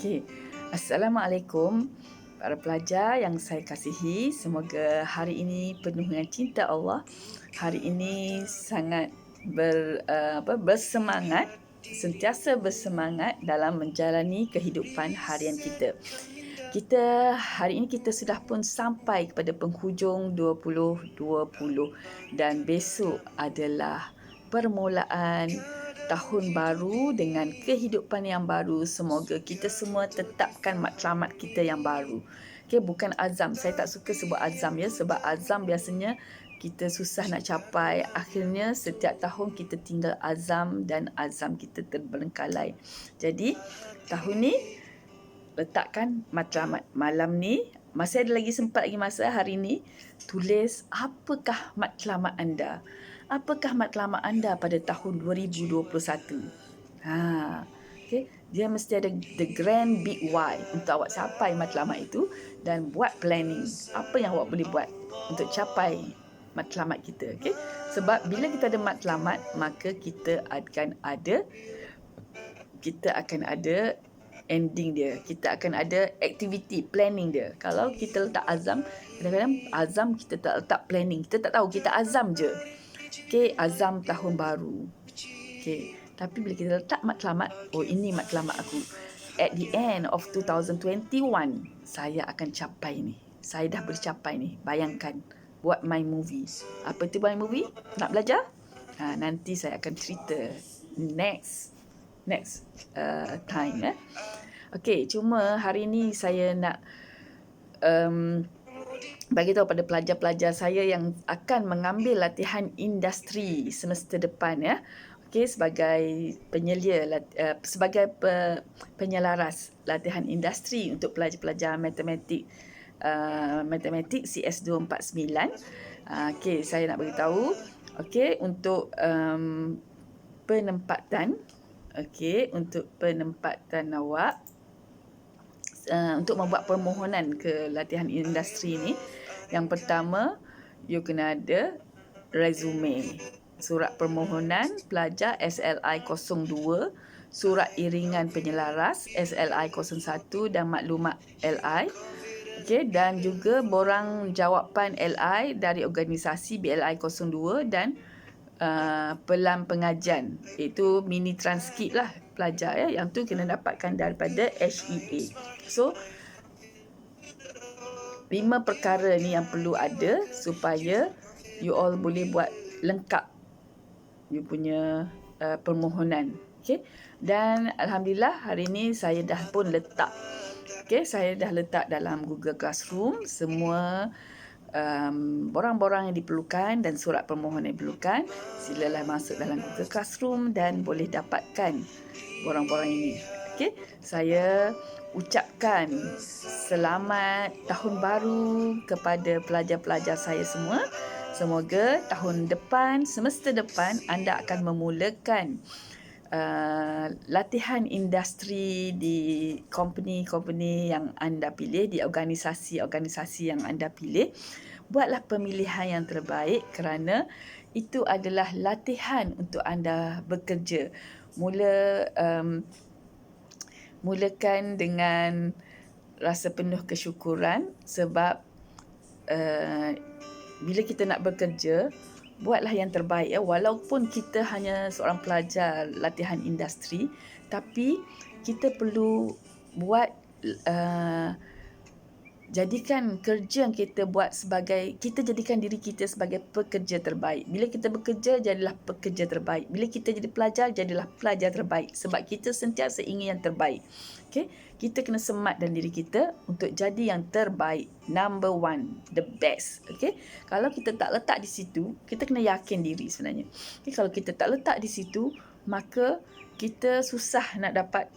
Okey. Assalamualaikum para pelajar yang saya kasihi. Semoga hari ini penuh dengan cinta Allah. Hari ini sangat bersemangat, sentiasa bersemangat dalam menjalani kehidupan harian kita. Hari ini kita sudah pun sampai kepada penghujung 2020 dan besok adalah permulaan tahun baru dengan kehidupan yang baru. Semoga kita semua tetapkan matlamat kita yang baru. Okay, bukan azam. Saya tak suka sebut azam ya, sebab azam biasanya kita susah nak capai. Akhirnya setiap tahun kita tinggal azam dan azam kita terbengkalai. Jadi tahun ni letakkan matlamat. Malam ni masih ada lagi sempat lagi masa hari ni, tulis apakah matlamat anda. Apakah matlamat anda pada tahun 2021? Okay. Dia mesti ada the grand big why untuk awak capai matlamat itu dan buat planning. Apa yang awak boleh buat untuk capai matlamat kita. Okay. Sebab bila kita ada matlamat, maka kita akan ada ending dia. Kita akan ada aktiviti planning dia. Kalau kita letak azam, kadang-kadang azam kita tak letak planning. Kita tak tahu, kita azam je. Okay, azam tahun baru. Okay. Tapi bila kita letak matlamat, oh ini matlamat aku. At the end of 2021, saya akan capai ni. Saya dah boleh capai ni. Bayangkan, buat my movie. Apa itu my movie? Nak belajar? Nanti saya akan cerita next time. Okey, cuma hari ni saya nak bagi tahu pada pelajar-pelajar saya yang akan mengambil latihan industri semester depan ya. Okey, sebagai penyelaras latihan industri untuk pelajar-pelajar matematik CS 249. Okey, saya nak bagi tahu untuk penempatan awak untuk membuat permohonan ke latihan industri ni. Yang pertama, you kena ada resume, surat permohonan pelajar SLI 02, surat iringan penyelaras SLI 01 dan maklumat LI. Okey, dan juga borang jawapan LI dari organisasi BLI 02 dan pelan pengajian, iaitu mini transkrip lah pelajar ya, yang tu kena dapatkan daripada HEA. So 5 perkara ni yang perlu ada supaya you all boleh buat lengkap you punya permohonan. Okay? Dan Alhamdulillah hari ni saya dah pun letak saya dah letak dalam Google Classroom semua borang-borang yang diperlukan dan surat permohonan yang diperlukan. Silalah masuk dalam Google Classroom dan boleh dapatkan borang-borang ini. Okey, saya ucapkan selamat tahun baru kepada pelajar-pelajar saya semua. Semoga tahun depan, semester depan anda akan memulakan latihan industri di company-company yang anda pilih, di organisasi-organisasi yang anda pilih. Buatlah pemilihan yang terbaik kerana itu adalah latihan untuk anda bekerja. Mulakan dengan rasa penuh kesyukuran sebab bila kita nak bekerja, buatlah yang terbaik ya. Walaupun kita hanya seorang pelajar latihan industri, tapi kita perlu buat jadikan kerja yang kita buat kita jadikan diri kita sebagai pekerja terbaik. Bila kita bekerja, jadilah pekerja terbaik. Bila kita jadi pelajar, jadilah pelajar terbaik. Sebab kita sentiasa ingin yang terbaik. Okay? Kita kena semat dalam diri kita untuk jadi yang terbaik. Number one, the best. Okay? Kalau kita tak letak di situ, kita kena yakin diri sebenarnya. Okay? Kalau kita tak letak di situ, maka kita susah nak dapat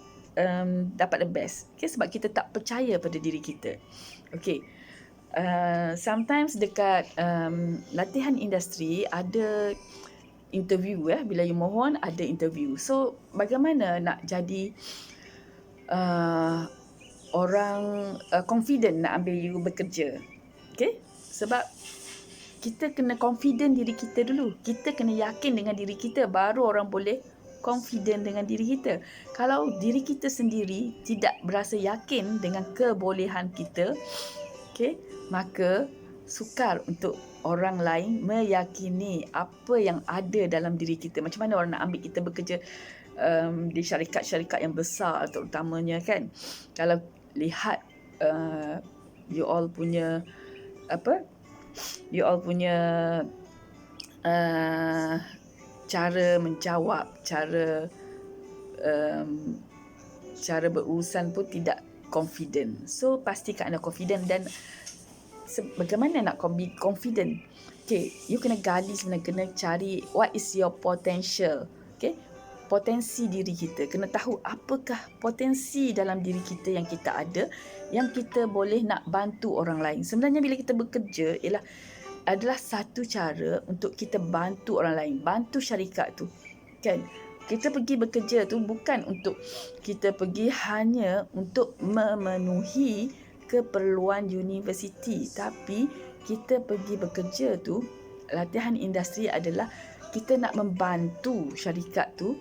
the best. Okay? Sebab kita tak percaya pada diri kita. Okay. Sometimes dekat latihan industri ada interview ya. Bila you mohon ada interview. So bagaimana nak jadi orang confident nak ambil you bekerja? Okay. Sebab kita kena confident diri kita dulu. Kita kena yakin dengan diri kita, baru orang boleh confident dengan diri kita. Kalau diri kita sendiri tidak berasa yakin dengan kebolehan kita, okey, maka sukar untuk orang lain meyakini apa yang ada dalam diri kita. Macam mana orang nak ambil kita bekerja di syarikat-syarikat yang besar terutamanya kan. Kalau lihat you all punya cara menjawab, cara berurusan pun tidak confident. So pastikan anda confident. Dan bagaimana nak confident? Okay, you kena gali sebenarnya, kena cari what is your potential. Okay, potensi diri kita. Kena tahu apakah potensi dalam diri kita yang kita ada, yang kita boleh nak bantu orang lain. Sebenarnya bila kita bekerja adalah satu cara untuk kita bantu orang lain, bantu syarikat tu. Kan? Kita pergi bekerja tu bukan untuk kita pergi hanya untuk memenuhi keperluan universiti, tapi kita pergi bekerja tu, latihan industri adalah kita nak membantu syarikat tu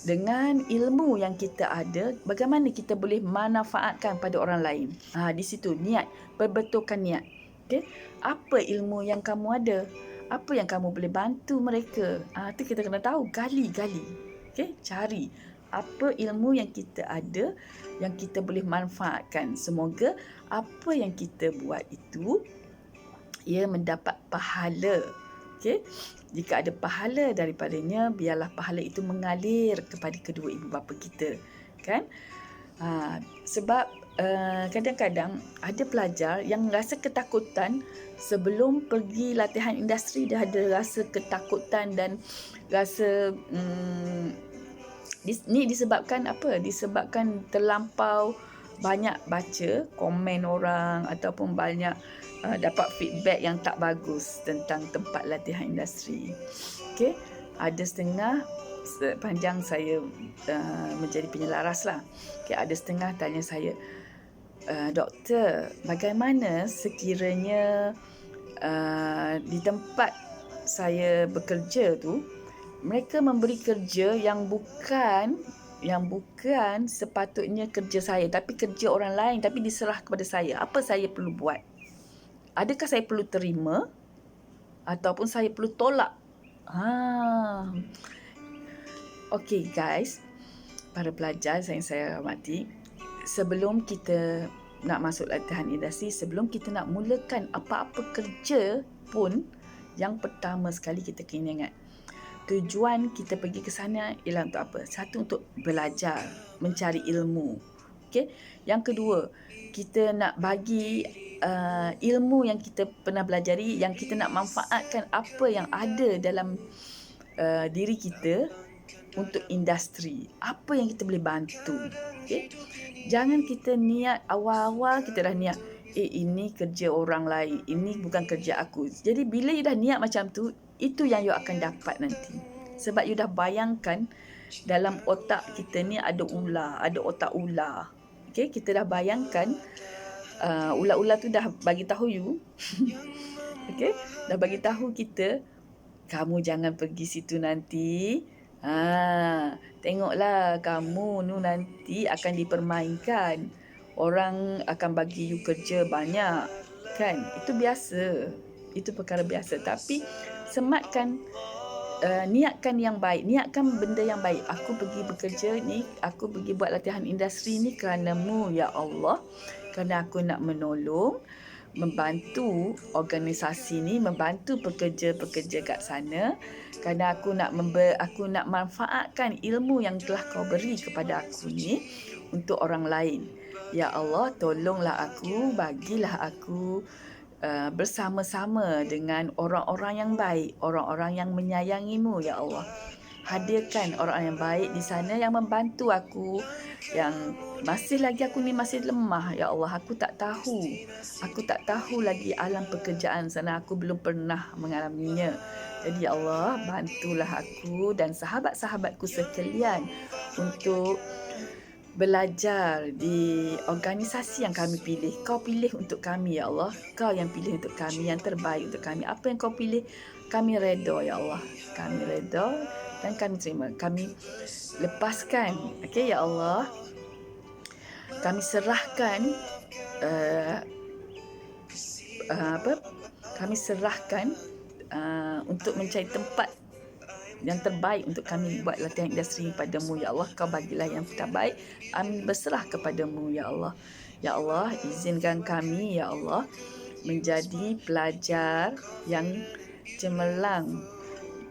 dengan ilmu yang kita ada, bagaimana kita boleh manfaatkan pada orang lain. Di situ niat, perbetulkan niat. Okay? Apa ilmu yang kamu ada? Apa yang kamu boleh bantu mereka? Itu kita kena tahu, gali. Okay? Cari apa ilmu yang kita ada, yang kita boleh manfaatkan. Semoga apa yang kita buat itu, ia mendapat pahala. Okay? Jika ada pahala daripadanya, biarlah pahala itu mengalir kepada kedua ibu bapa kita. Kan? Sebab kadang-kadang ada pelajar yang rasa ketakutan sebelum pergi latihan industri. Dia ada rasa ketakutan dan rasa ni disebabkan apa? Disebabkan terlampau banyak baca komen orang ataupun banyak dapat feedback yang tak bagus tentang tempat latihan industri. Okey, ada setengah sepanjang saya menjadi penyelaras lah. Okay, ada setengah tanya saya, doktor, bagaimana sekiranya di tempat saya bekerja tu, mereka memberi kerja yang bukan sepatutnya kerja saya, tapi kerja orang lain, tapi diserah kepada saya. Apa saya perlu buat? Adakah saya perlu terima ataupun saya perlu tolak? Okay guys, para pelajar yang saya hormati, sebelum kita nak masuk latihan industri, sebelum kita nak mulakan apa-apa kerja pun, yang pertama sekali kita kena ingat, tujuan kita pergi ke sana ialah untuk apa? Satu, untuk belajar, mencari ilmu. Okay? Yang kedua, kita nak bagi ilmu yang kita pernah belajari, yang kita nak manfaatkan apa yang ada dalam diri kita untuk industri. Apa yang kita boleh bantu. Okay? Jangan kita niat awal-awal, kita dah niat, ini kerja orang lain, ini bukan kerja aku. Jadi bila you dah niat macam tu, itu yang you akan dapat nanti. Sebab you dah bayangkan dalam otak kita ni ada ular, ada otak ular. Okay? Kita dah bayangkan ular-ular tu dah bagi tahu you. Okay? Dah bagi tahu kita, kamu jangan pergi situ nanti. Tengoklah kamu nu nanti akan dipermainkan. Orang akan bagi you kerja banyak. Kan? Itu biasa. Itu perkara biasa. Tapi sematkan, niatkan yang baik. Niatkan benda yang baik. Aku pergi bekerja ni, aku pergi buat latihan industri ni kerana-Mu, Ya Allah. Kerana aku nak menolong, membantu organisasi ni, membantu pekerja-pekerja kat sana. Kerana aku nak manfaatkan ilmu yang telah Kau beri kepada aku ni untuk orang lain. Ya Allah, tolonglah aku, bagilah aku bersama-sama dengan orang-orang yang baik, orang-orang yang menyayangi-Mu, Ya Allah. Hadirkan orang yang baik di sana yang membantu aku, yang masih lagi aku ni masih lemah, Ya Allah. Aku tak tahu lagi alam pekerjaan sana, aku belum pernah mengalaminya. Jadi Ya Allah, bantulah aku dan sahabat-sahabatku sekalian untuk belajar di organisasi yang kami pilih. Kau pilih untuk kami, Ya Allah. Kau yang pilih untuk kami, yang terbaik untuk kami. Apa yang Kau pilih, kami redha, Ya Allah. Kami redha dan kami terima. Kami lepaskan, okey ya Allah. Kami serahkan kami serahkan untuk mencari tempat yang terbaik untuk kami buat latihan industri padamu ya Allah. Kau bagilah yang terbaik. Kami berserah kepadamu ya Allah. Ya Allah, izinkan kami ya Allah menjadi pelajar yang cemerlang,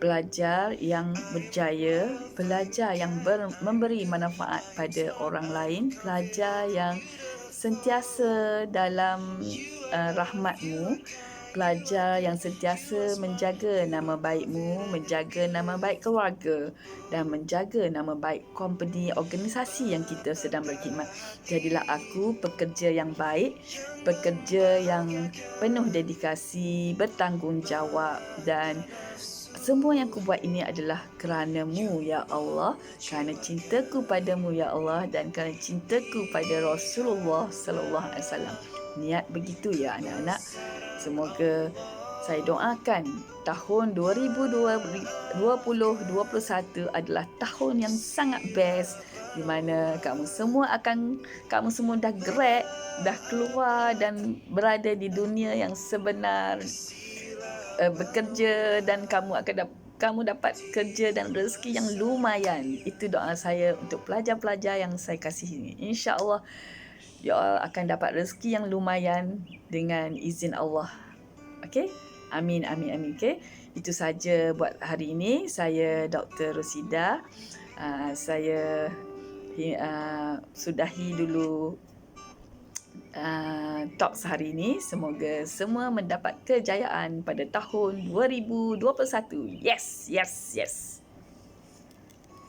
pelajar yang berjaya, pelajar yang memberi manfaat pada orang lain, pelajar yang sentiasa dalam rahmat-Mu, pelajar yang sentiasa menjaga nama baik-Mu, menjaga nama baik keluarga dan menjaga nama baik company, organisasi yang kita sedang berkhidmat. Jadilah aku pekerja yang baik, pekerja yang penuh dedikasi, bertanggungjawab, dan semua yang ku buat ini adalah kerana-Mu ya Allah, kerana cintaku padamu ya Allah, dan kerana cintaku pada Rasulullah sallallahu alaihi wasallam. Niat begitu ya anak-anak. Semoga saya doakan tahun 2021 adalah tahun yang sangat best, di mana kamu semua dah grad, dah keluar dan berada di dunia yang sebenar, bekerja, dan kamu dapat kerja dan rezeki yang lumayan. Itu doa saya untuk pelajar-pelajar yang saya kasihi ini. InsyaAllah you all akan dapat rezeki yang lumayan dengan izin Allah. Okey? Amin, amin, amin. Okey? Itu saja buat hari ini. Saya Dr. Rosida. Saya sudahi dulu talks hari ini. Semoga semua mendapat kejayaan pada tahun 2021. Yes, yes, yes.